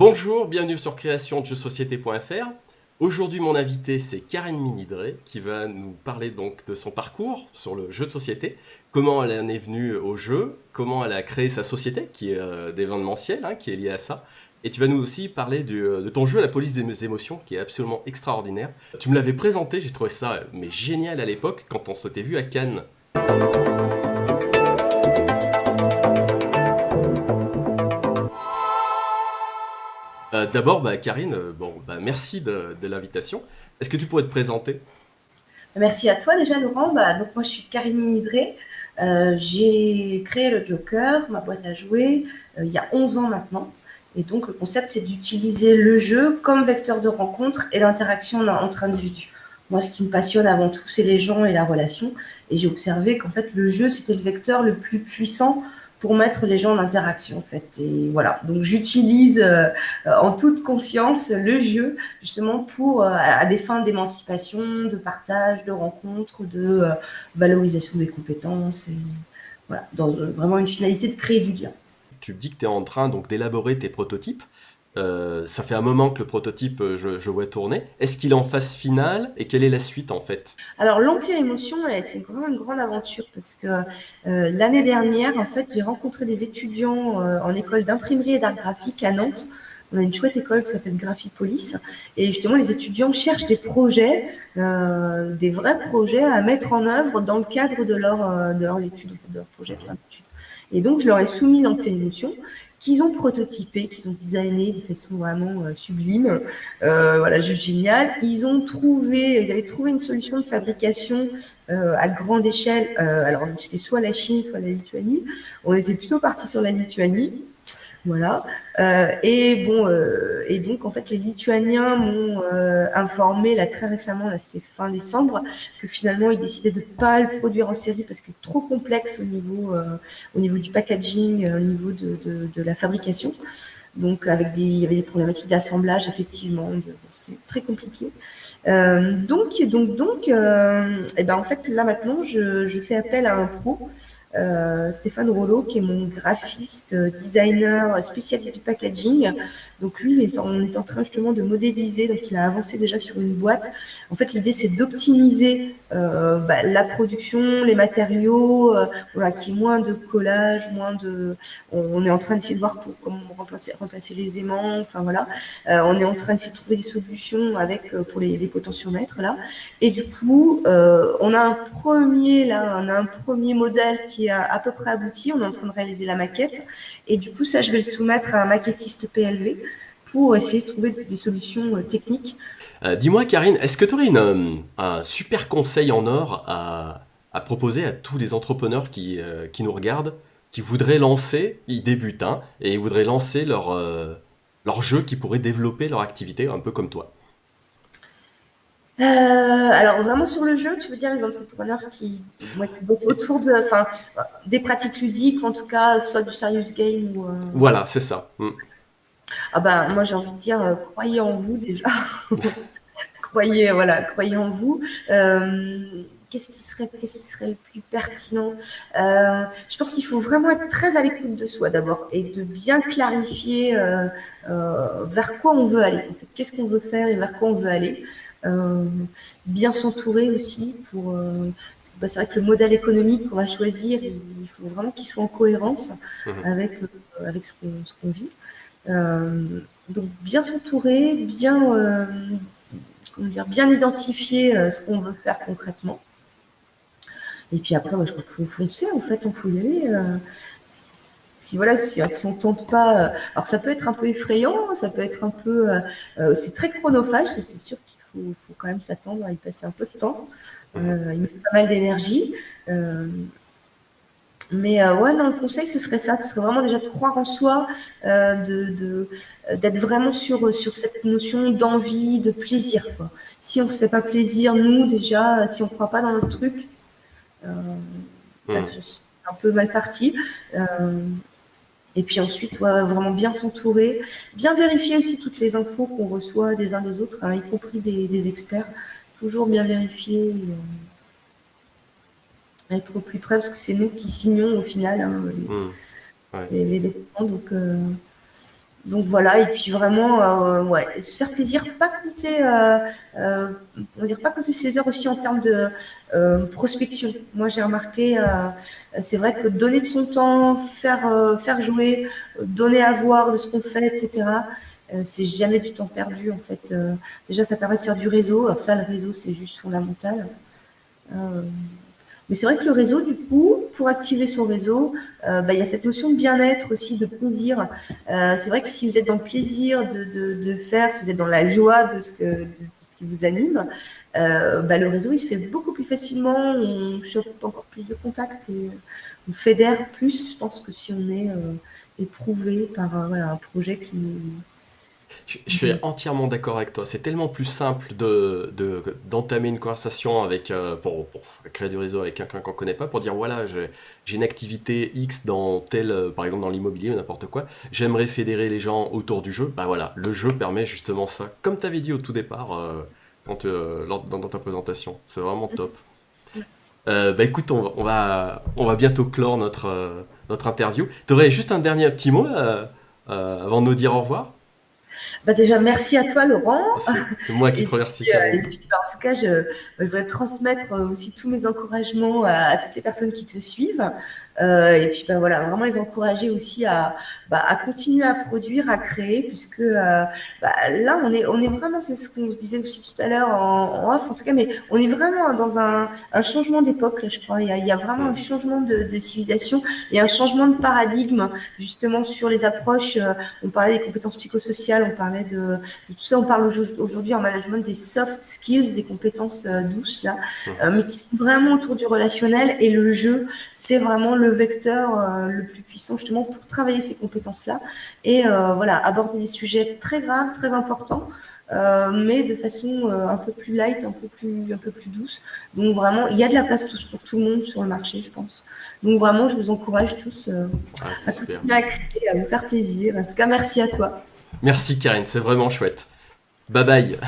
Bonjour, bienvenue sur création-de-jeux-société.fr. Aujourd'hui, mon invité, c'est Karine Minidré, qui va nous parler donc de son parcours sur le jeu de société, comment elle en est venue au jeu, comment elle a créé sa société, qui est d'événementiel, qui est liée à ça. Et tu vas nous aussi parler de ton jeu, La police des émotions, qui est absolument extraordinaire. Tu me l'avais présenté, j'ai trouvé ça mais génial à l'époque, quand on s'était vu à Cannes. D'abord, Karine, merci de l'invitation. Est-ce que tu pourrais te présenter? Merci à toi déjà, Laurent. Donc moi, je suis Karine Minidré. J'ai créé le Joker, ma boîte à jouer, il y a 11 ans maintenant. Et donc, le concept, c'est d'utiliser le jeu comme vecteur de rencontre et d'interaction entre individus. Moi, ce qui me passionne avant tout, c'est les gens et la relation. Et j'ai observé qu'en fait, le jeu, c'était le vecteur le plus puissant pour mettre les gens en interaction, en fait. Et voilà. Donc, j'utilise en toute conscience le jeu justement pour à des fins d'émancipation, de partage, de rencontre, de valorisation des compétences, et voilà, dans vraiment une finalité de créer du lien. Tu me dis que tu es en train donc d'élaborer tes prototypes. Ça fait un moment que le prototype, je vois tourner. Est-ce qu'il est en phase finale et quelle est la suite en fait? Alors l'Empire Émotion, c'est vraiment une grande aventure parce que l'année dernière, en fait, j'ai rencontré des étudiants en école d'imprimerie et d'art graphique à Nantes. On a une chouette école qui s'appelle Graphipolis. Et justement, les étudiants cherchent des projets, des vrais projets à mettre en œuvre dans le cadre de leurs études, de leurs projets de fin d'études. Et donc, je leur ai soumis l'Empire Émotion qu'ils ont prototypé, qu'ils ont designé de façon vraiment sublime. Voilà, juste génial. Ils avaient trouvé une solution de fabrication à grande échelle. Alors, c'était soit la Chine, soit la Lituanie. On était plutôt parti sur la Lituanie. Voilà. Et donc en fait les Lituaniens m'ont informé là très récemment, là c'était fin décembre, que finalement ils décidaient de pas le produire en série parce qu'il est trop complexe au niveau du packaging, au niveau de la fabrication. Donc il y avait des problématiques d'assemblage effectivement, c'était très compliqué. Et ben en fait là maintenant je fais appel à un pro, Stéphane Rollo, qui est mon graphiste, designer, spécialiste du packaging. Donc lui, on est en train justement de modéliser, donc il a avancé déjà sur une boîte. En fait, l'idée, c'est d'optimiser la production, les matériaux, voilà, qu'il y ait moins de collage, moins de... On est en train d'essayer de voir comment remplacer les aimants, enfin voilà. On est en train d'essayer de trouver des solutions pour les potentiomètres, là. Et du coup, on a un premier modèle qui est à peu près abouti. On est en train de réaliser la maquette. Et du coup, ça, je vais le soumettre à un maquettiste PLV pour essayer de trouver des solutions techniques. Dis-moi Karine, est-ce que tu aurais un super conseil en or à proposer à tous les entrepreneurs qui nous regardent, qui voudraient lancer, ils débutent, et ils voudraient lancer leur jeu, qui pourrait développer leur activité un peu comme toi? Alors vraiment sur le jeu, tu veux dire les entrepreneurs qui bossent autour enfin, des pratiques ludiques, en tout cas, soit du serious game ou. Voilà, c'est ça. Ah ben, moi j'ai envie de dire, croyez en vous déjà. Croyez en vous. Qu'est-ce qui serait le plus pertinent? Je pense qu'il faut vraiment être très à l'écoute de soi d'abord et de bien clarifier vers quoi on veut aller. En fait. Qu'est-ce qu'on veut faire et vers quoi on veut aller. Euh, Bien s'entourer aussi c'est vrai que le modèle économique qu'on va choisir, il faut vraiment qu'il soit en cohérence Mhm. avec ce qu'on vit. Donc bien s'entourer, bien identifier ce qu'on veut faire concrètement. Et puis après, moi, je crois qu'il faut foncer, en fait, il faut y aller. Si on tente pas, alors ça peut être un peu effrayant, ça peut être un peu, c'est très chronophage, c'est sûr faut quand même s'attendre à y passer un peu de temps. Mhm. Il met pas mal d'énergie. Euh, mais ouais, non, le conseil, ce serait ça. Ce serait vraiment déjà de croire en soi, d'être vraiment sur cette notion d'envie, de plaisir. Quoi. Si on se fait pas plaisir, nous, déjà, si on ne croit pas dans notre truc, Mhm. je suis un peu mal partie. Et puis ensuite, ouais, vraiment bien s'entourer, bien vérifier aussi toutes les infos qu'on reçoit des uns des autres, y compris des experts. Toujours bien vérifier, être au plus près, parce que c'est nous qui signons au final Mhm. Ouais. les documents. Donc, Donc voilà, et puis vraiment, ouais, se faire plaisir, pas compter, on va dire pas compter ses heures aussi en termes de prospection. Moi, j'ai remarqué, c'est vrai que donner de son temps, faire jouer, donner à voir de ce qu'on fait, etc. C'est jamais du temps perdu en fait. Déjà, ça permet de faire du réseau. Alors ça, le réseau, c'est juste fondamental. Euh, mais c'est vrai que le réseau, du coup, pour activer son réseau, il y a cette notion de bien-être aussi, de plaisir. C'est vrai que si vous êtes dans le plaisir de faire, si vous êtes dans la joie de ce qui vous anime, le réseau, il se fait beaucoup plus facilement. On chope encore plus de contacts et on fédère plus, je pense, que si on est éprouvé par voilà, un projet Je suis entièrement d'accord avec toi. C'est tellement plus simple d'entamer une conversation avec, pour créer du réseau avec quelqu'un qu'on connaît pas, pour dire voilà, j'ai une activité X dans tel, par exemple dans l'immobilier ou n'importe quoi, j'aimerais fédérer les gens autour du jeu. Bah voilà, le jeu permet justement ça. Comme tu avais dit au tout départ, dans ta présentation. C'est vraiment top. Bah écoute, on va bientôt clore notre interview. Tu aurais juste un dernier petit mot avant de nous dire au revoir? Déjà, merci à toi, Laurent. C'est moi qui Et te remercie, puis, Karine. en tout cas, je voudrais transmettre aussi tous mes encouragements à toutes les personnes qui te suivent. Et puis, voilà, vraiment les encourager aussi à continuer à produire, à créer, puisque là, on est vraiment, c'est ce qu'on se disait aussi tout à l'heure en off, en tout cas, mais on est vraiment dans un changement d'époque, là, je crois. Il y a vraiment un Mm. changement de civilisation et un changement de paradigme, justement, sur les approches. On parlait des compétences psychosociales, on parlait de tout ça. On parle aujourd'hui en management des soft skills, des compétences douces, là, Mhm. mais qui sont vraiment autour du relationnel. Et le jeu, c'est vraiment le vecteur le plus puissant, justement, pour travailler ces compétences-là. Et voilà, aborder des sujets très graves, très importants. Mais de façon un peu plus light, un peu plus douce. Donc vraiment, il y a de la place pour tout le monde sur le marché, je pense. Donc vraiment, je vous encourage tous Ah, c'est à super. continuer à créer, à vous faire plaisir. En tout cas, merci à toi. Merci, Karine, c'est vraiment chouette. Bye bye.